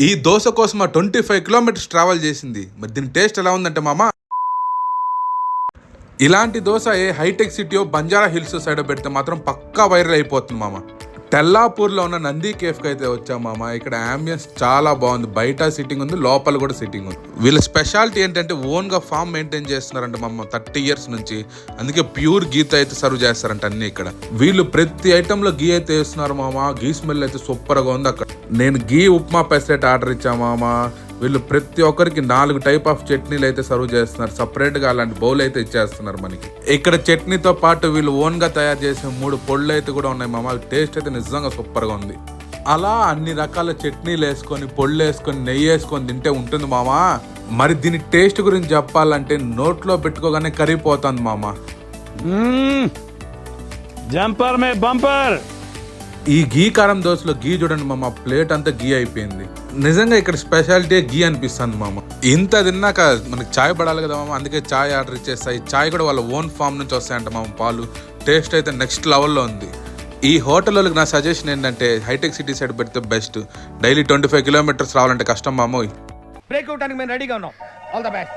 ఈ దోశ కోసం 25 kilometres travel చేసింది. మరి దీని టేస్ట్ ఎలా ఉందంటే మామ, ఇలాంటి దోశ ఏ Hitech City Banjara Hills side పెడితే మాత్రం పక్కా వైరల్ అయిపోతుంది మామ. తెల్లాపూర్లో ఉన్న నంది కేఫ్కి అయితే వచ్చాం మామ. ఇక్కడ అంబియన్స్ చాలా బాగుంది. బయట సిట్టింగ్ ఉంది, లోపల కూడా సిట్టింగ్ ఉంది. వీళ్ళ స్పెషాలిటీ ఏంటంటే ఓన్గా ఫామ్ మెయింటైన్ చేస్తున్నారంట మామ 30 years నుంచి. అందుకే ప్యూర్ గీతో అయితే సర్వ్ చేస్తారంట అన్ని. ఇక్కడ వీళ్ళు ప్రతి ఐటెంలో గీ అయితే వేస్తున్నారు మామ. గీ స్మెల్ అయితే సూపర్గా ఉంది. అక్కడ నేను గీ ఉప్మా పెసరెట్ ఆర్డర్ ఇచ్చా మామ. వీళ్ళు ప్రతి ఒక్కరికి 4 టైప్ ఆఫ్ చట్నీలు అయితే సర్వ్ చేస్తున్నారు. సపరేట్గా అలాంటి బౌల్ అయితే ఇచ్చేస్తున్నారు మనకి. ఇక్కడ చట్నీతో పాటు వీళ్ళు ఓన్గా తయారు చేసే 3 పొళ్ళు అయితే కూడా ఉన్నాయి మామ. టేస్ట్ అయితే నిజంగా సూపర్గా ఉంది. అలా అన్ని రకాల చట్నీలు వేసుకొని, పొళ్ళు వేసుకొని, నెయ్యి వేసుకొని తింటే ఉంటుంది మామ. మరి దీని టేస్ట్ గురించి చెప్పాలంటే నోట్లో పెట్టుకోగానే కరిగిపోతుంది మామ. జంపర్ మే బంపర్. ఈ గీ కారం దోశలో గీ చూడండి మామ, ప్లేట్ అంతా గీ అయిపోయింది. నిజంగా ఇక్కడ స్పెషాలిటీ గీ అనిపిస్తుంది మామ. ఇంత తిన్నాక మనకి చాయ్ పడాలి కదా మామ, అందుకే చాయ్ ఆర్డర్ ఇచ్చేస్తాయి. చాయ్ కూడా వాళ్ళ ఓన్ ఫామ్ నుంచి వస్తాయంట మామ పాలు. టేస్ట్ అయితే నెక్స్ట్ లెవెల్లో ఉంది. ఈ హోటల్ వాళ్ళకి నా సజెషన్ ఏంటంటే హైటెక్ సిటీ సైడ్ పెడితే బెస్ట్. డైలీ 25 కిలోమీటర్స్ రావాలంటే కష్టం మామోయ్. బ్రేక్ అవడానికి మేము రెడీగా ఉన్నాం. All the best.